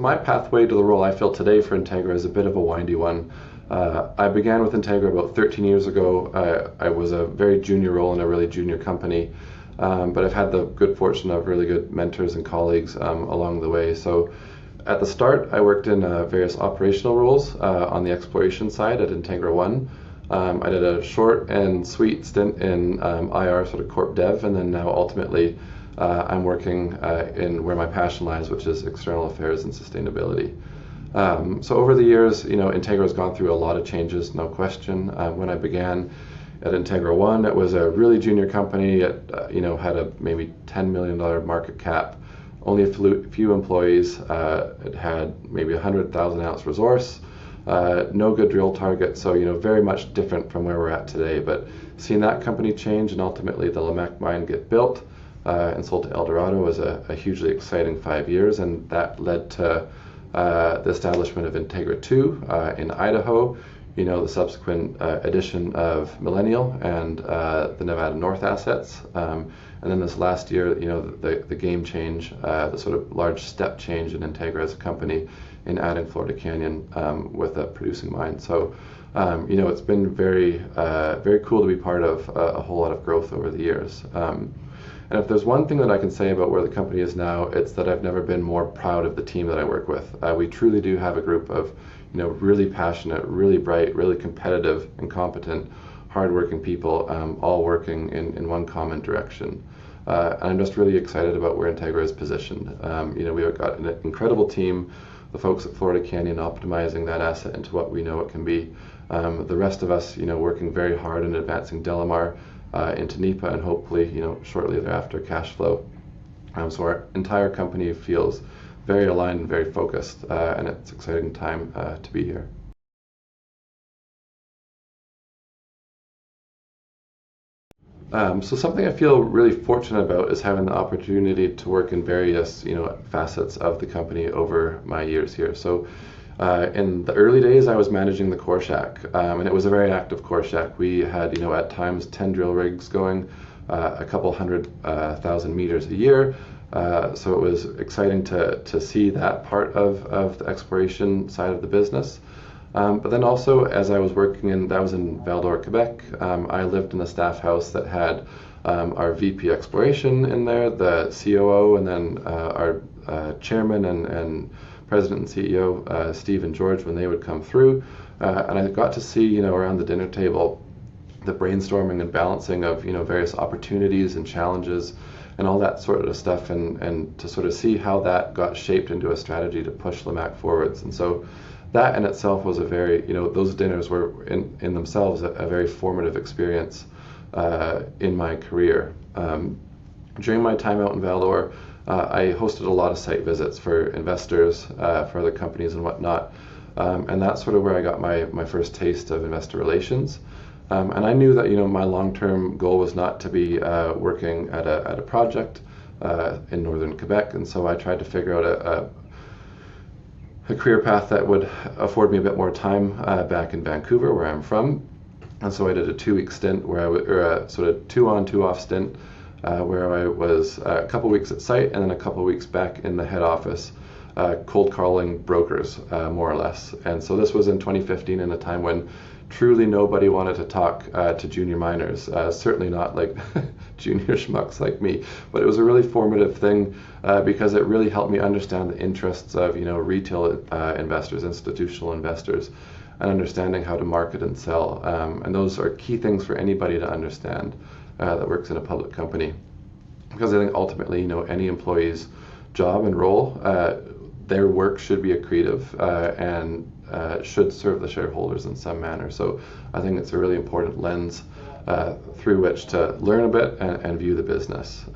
My pathway to the role I fill today for Integra is a bit of a windy one. I began with Integra about 13 years ago. I was a very junior role in a really junior company, but I've had the good fortune of really good mentors and colleagues along the way. So at the start, I worked in various operational roles on the exploration side at Integra One. I did a short and sweet stint in IR, sort of corp dev, and then now ultimately I'm working in where my passion lies, which is external affairs and sustainability. So over the years, Integra has gone through a lot of changes, no question. When I began at Integra One, it was a really junior company. It had a maybe $10 million market cap, only a few employees. It had maybe 100,000 ounce resource, no good drill target, so very much different from where we're at today. But seeing that company change and ultimately the Lamaque mine get built and sold to Eldorado was a hugely exciting 5 years, and that led to the establishment of Integra 2 in Idaho, the subsequent addition of Millennial and the Nevada North assets. And then this last year, the game change, the sort of large step change in Integra as a company in adding Florida Canyon with a producing mine. So, it's been very, very cool to be part of a whole lot of growth over the years. And if there's one thing that I can say about where the company is now, it's that I've never been more proud of the team that I work with. We truly do have a group of, really passionate, really bright, really competitive and competent, hardworking people, all working in one common direction. And I'm just really excited about where Integra is positioned. We've got an incredible team, the folks at Florida Canyon optimizing that asset into what we know it can be. The rest of us, working very hard in advancing Delamar into NEPA and hopefully, shortly thereafter cash flow. So our entire company feels very aligned and very focused, and it's an exciting time to be here. So something I feel really fortunate about is having the opportunity to work in various, facets of the company over my years here. So in the early days, I was managing the core shack, and it was a very active core shack. We had, at times 10 drill rigs going, a couple 100,000 meters a year. So it was exciting to see that part of the exploration side of the business. But then also, as I was working that was in Val-d'Or, Quebec, I lived in a staff house that had our VP exploration in there, the COO, and then our chairman and President and CEO, Steve and George, when they would come through. And I got to see, around the dinner table, the brainstorming and balancing of, various opportunities and challenges and all that sort of stuff, and to sort of see how that got shaped into a strategy to push Lamaque forwards. And so that in itself was a very, those dinners were in themselves a very formative experience in my career. During my time out in Val-d'Or, I hosted a lot of site visits for investors, for other companies and whatnot, and that's sort of where I got my first taste of investor relations. And I knew that my long-term goal was not to be working at a project in northern Quebec, and so I tried to figure out a career path that would afford me a bit more time back in Vancouver, where I'm from. And so I did a 2-week stint or a sort of 2-on, 2-off stint, where I was a couple weeks at site and then a couple weeks back in the head office, cold calling brokers, more or less. And so this was in 2015, in a time when truly nobody wanted to talk to junior miners, certainly not like junior schmucks like me. But it was a really formative thing because it really helped me understand the interests of retail investors, institutional investors, and understanding how to market and sell. And those are key things for anybody to understand that works in a public company, because I think ultimately, any employee's job and role, their work should be accretive and should serve the shareholders in some manner. So I think it's a really important lens through which to learn a bit and view the business.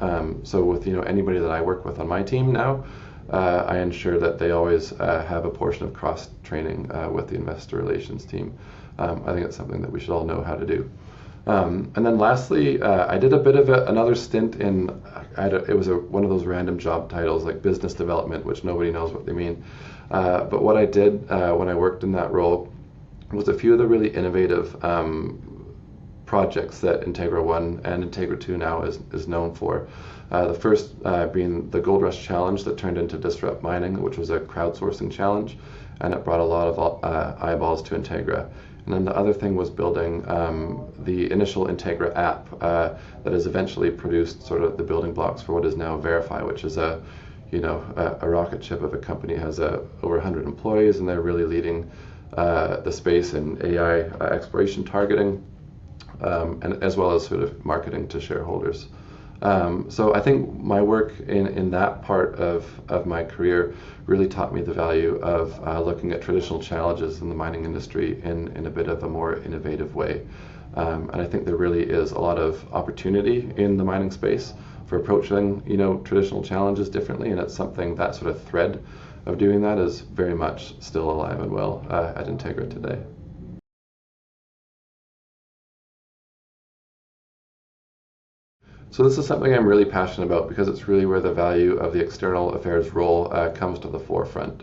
So with anybody that I work with on my team now, I ensure that they always have a portion of cross training with the investor relations team. I think it's something that we should all know how to do. And then lastly, I did a bit of another stint in, it was one of those random job titles like business development, which nobody knows what they mean. But what I did when I worked in that role was a few of the really innovative projects that Integra 1 and Integra 2 now is known for. The first being the Gold Rush Challenge that turned into Disrupt Mining, which was a crowdsourcing challenge, and it brought a lot of eyeballs to Integra. And then the other thing was building the initial Integra app that has eventually produced sort of the building blocks for what is now Verify, which is a rocket ship of a company, has over 100 employees, and they're really leading the space in AI exploration targeting, and as well as sort of marketing to shareholders. So I think my work in that part of my career really taught me the value of looking at traditional challenges in the mining industry in a bit of a more innovative way. And I think there really is a lot of opportunity in the mining space for approaching traditional challenges differently, and it's something, that sort of thread of doing that is very much still alive and well at Integra today. So this is something I'm really passionate about because it's really where the value of the external affairs role comes to the forefront.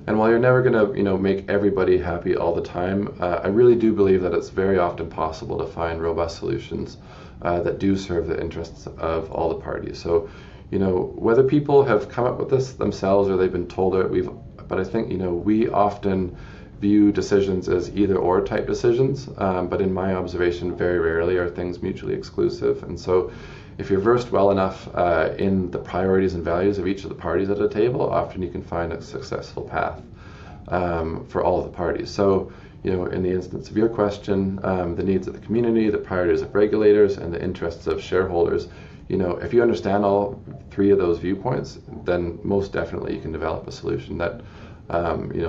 And while you're never going to make everybody happy all the time, I really do believe that it's very often possible to find robust solutions that do serve the interests of all the parties. So whether people have come up with this themselves or they've been told it, but I think we often view decisions as either or type decisions, but in my observation, very rarely are things mutually exclusive. And so if you're versed well enough in the priorities and values of each of the parties at a table, often you can find a successful path for all of the parties. So, in the instance of your question, the needs of the community, the priorities of regulators, and the interests of shareholders, if you understand all three of those viewpoints, then most definitely you can develop a solution that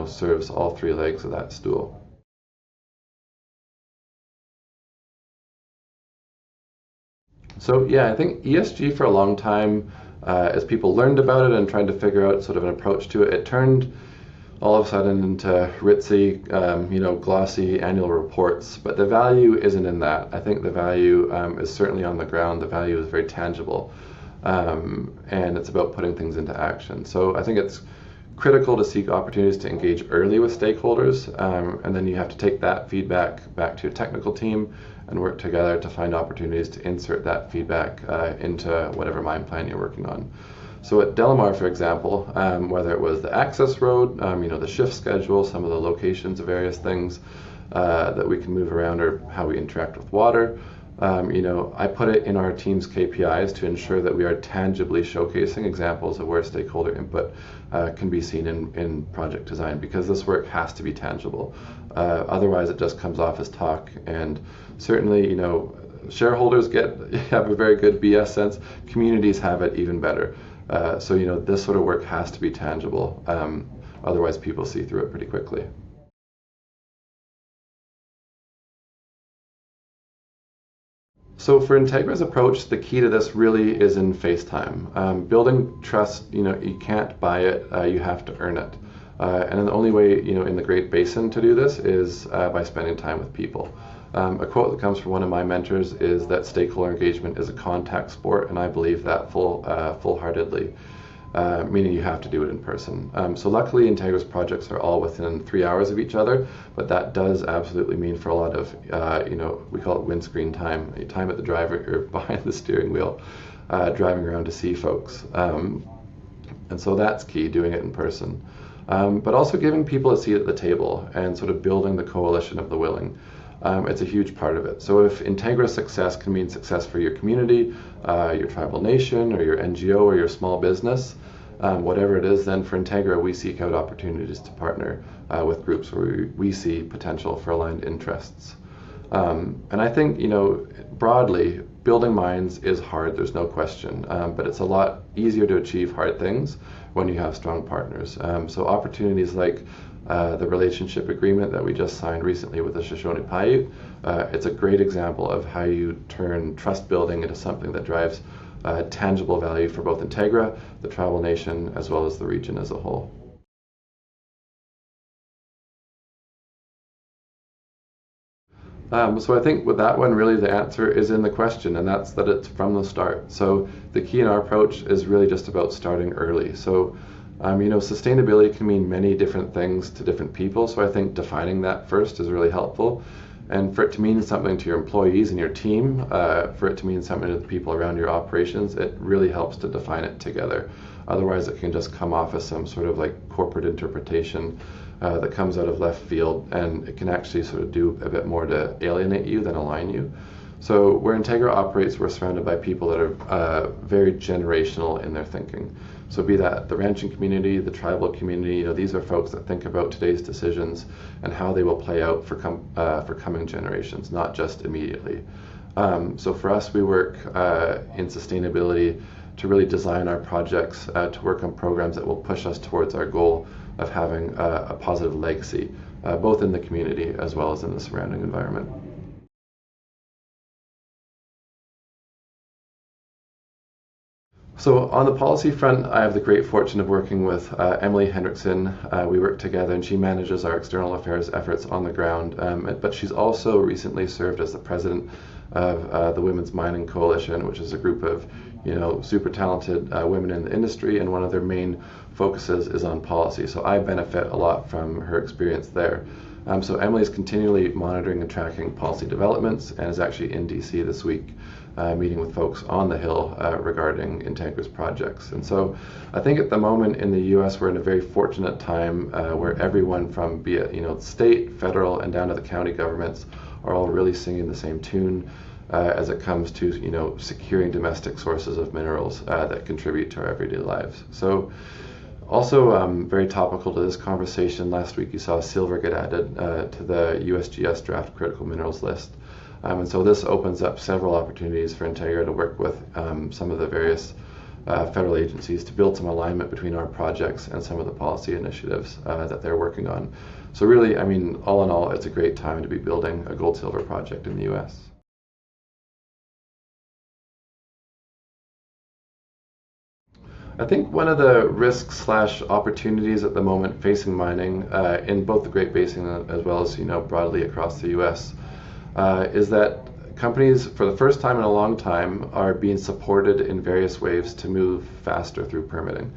serves all three legs of that stool. So yeah, I think ESG for a long time, as people learned about it and tried to figure out sort of an approach to it, it turned all of a sudden into ritzy, glossy annual reports. But the value isn't in that. I think the value is certainly on the ground. The value is very tangible, and it's about putting things into action. So I think it's critical to seek opportunities to engage early with stakeholders, and then you have to take that feedback back to your technical team and work together to find opportunities to insert that feedback into whatever mine plan you're working on. So at Delamar, for example, whether it was the access road, the shift schedule, some of the locations of various things that we can move around, or how we interact with water, I put it in our team's KPIs to ensure that we are tangibly showcasing examples of where stakeholder input can be seen in project design, because this work has to be tangible. Otherwise it just comes off as talk, and certainly shareholders have a very good BS sense, communities have it even better. So this sort of work has to be tangible, otherwise people see through it pretty quickly. So for Integra's approach, the key to this really is in face time. Building trust, you can't buy it, you have to earn it. And the only way, in the Great Basin to do this is by spending time with people. A quote that comes from one of my mentors is that stakeholder engagement is a contact sport, and I believe that full-heartedly, meaning you have to do it in person. So luckily, Integra's projects are all within 3 hours of each other, but that does absolutely mean for a lot of, we call it windscreen time, time at the driver or behind the steering wheel, driving around to see folks. And so that's key, doing it in person. But also giving people a seat at the table and sort of building the coalition of the willing. It's a huge part of it. So if Integra's success can mean success for your community, your tribal nation, or your NGO, or your small business, whatever it is, then for Integra, we seek out opportunities to partner with groups where we see potential for aligned interests. And I think, broadly, building mines is hard, there's no question, but it's a lot easier to achieve hard things when you have strong partners. So opportunities like the relationship agreement that we just signed recently with the Shoshone Paiute, it's a great example of how you turn trust building into something that drives tangible value for both Integra, the tribal nation, as well as the region as a whole. So I think with that one, really the answer is in the question, and that's that it's from the start. So the key in our approach is really just about starting early. So sustainability can mean many different things to different people, so I think defining that first is really helpful. And for it to mean something to your employees and your team, for it to mean something to the people around your operations, it really helps to define it together. Otherwise, it can just come off as some sort of like corporate interpretation that comes out of left field, and it can actually sort of do a bit more to alienate you than align you. So where Integra operates, we're surrounded by people that are very generational in their thinking. So be that the ranching community, the tribal community, these are folks that think about today's decisions and how they will play out for coming generations, not just immediately. So for us, we work in sustainability to really design our projects, to work on programs that will push us towards our goal of having a positive legacy, both in the community as well as in the surrounding environment. So on the policy front, I have the great fortune of working with Emily Hendrickson. We work together, and she manages our external affairs efforts on the ground. But she's also recently served as the president of the Women's Mining Coalition, which is a group of super talented women in the industry, and one of their main focuses is on policy. So I benefit a lot from her experience there. So Emily is continually monitoring and tracking policy developments, and is actually in DC this week meeting with folks on the Hill regarding Integra's projects. And so I think at the moment in the US, we're in a very fortunate time where everyone from be it state, federal, and down to the county governments are all really singing the same tune as it comes to securing domestic sources of minerals that contribute to our everyday lives. So also very topical to this conversation, last week you saw silver get added to the USGS draft critical minerals list. And so this opens up several opportunities for Integra to work with some of the various federal agencies to build some alignment between our projects and some of the policy initiatives that they're working on. So really, all in all, it's a great time to be building a gold-silver project in the US. I think one of the risks / opportunities at the moment facing mining in both the Great Basin as well as broadly across the US is that companies, for the first time in a long time, are being supported in various ways to move faster through permitting.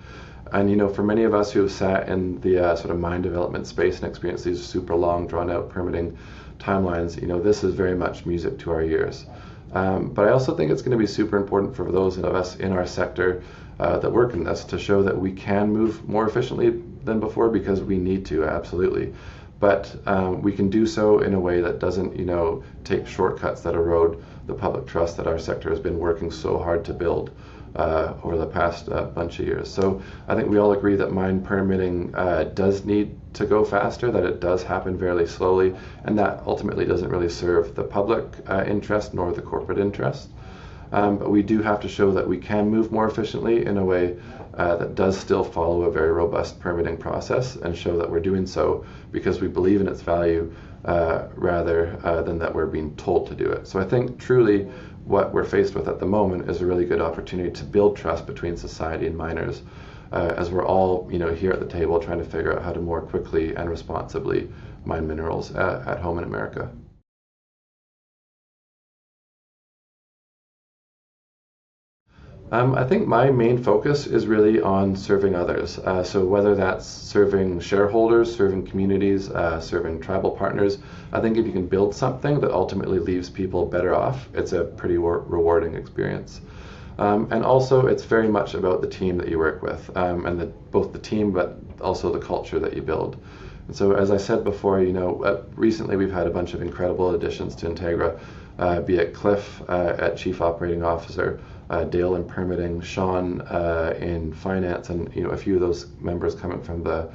And for many of us who have sat in the sort of mine development space and experienced these super long, drawn-out permitting timelines, this is very much music to our ears. But I also think it's going to be super important for those of us in our sector that work in this to show that we can move more efficiently than before, because we need to, absolutely. But we can do so in a way that doesn't, take shortcuts that erode the public trust that our sector has been working so hard to build over the past bunch of years. So I think we all agree that mine permitting does need to go faster, that it does happen fairly slowly, and that ultimately doesn't really serve the public interest nor the corporate interest. But we do have to show that we can move more efficiently in a way that does still follow a very robust permitting process, and show that we're doing so because we believe in its value rather than that we're being told to do it. So I think truly what we're faced with at the moment is a really good opportunity to build trust between society and miners as we're all here at the table trying to figure out how to more quickly and responsibly mine minerals at home in America. I think my main focus is really on serving others. So whether that's serving shareholders, serving communities, serving tribal partners, I think if you can build something that ultimately leaves people better off, it's a pretty rewarding experience. And also it's very much about the team that you work with, and both the team but also the culture that you build. And so as I said before, recently we've had a bunch of incredible additions to Integra, be it Cliff at Chief Operating Officer, Dale in permitting, Sean in finance, and a few of those members coming from the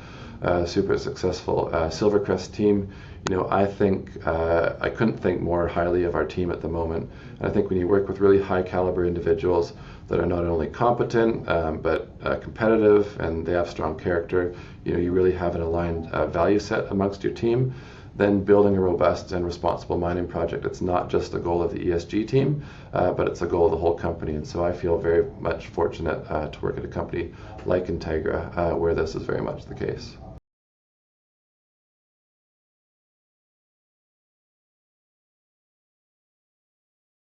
super successful Silvercrest team. I think I couldn't think more highly of our team at the moment. And I think when you work with really high caliber individuals that are not only competent but competitive, and they have strong character, you really have an aligned value set amongst your team. Then building a robust and responsible mining project, it's not just a goal of the ESG team, but it's a goal of the whole company. And so I feel very much fortunate to work at a company like Integra, where this is very much the case.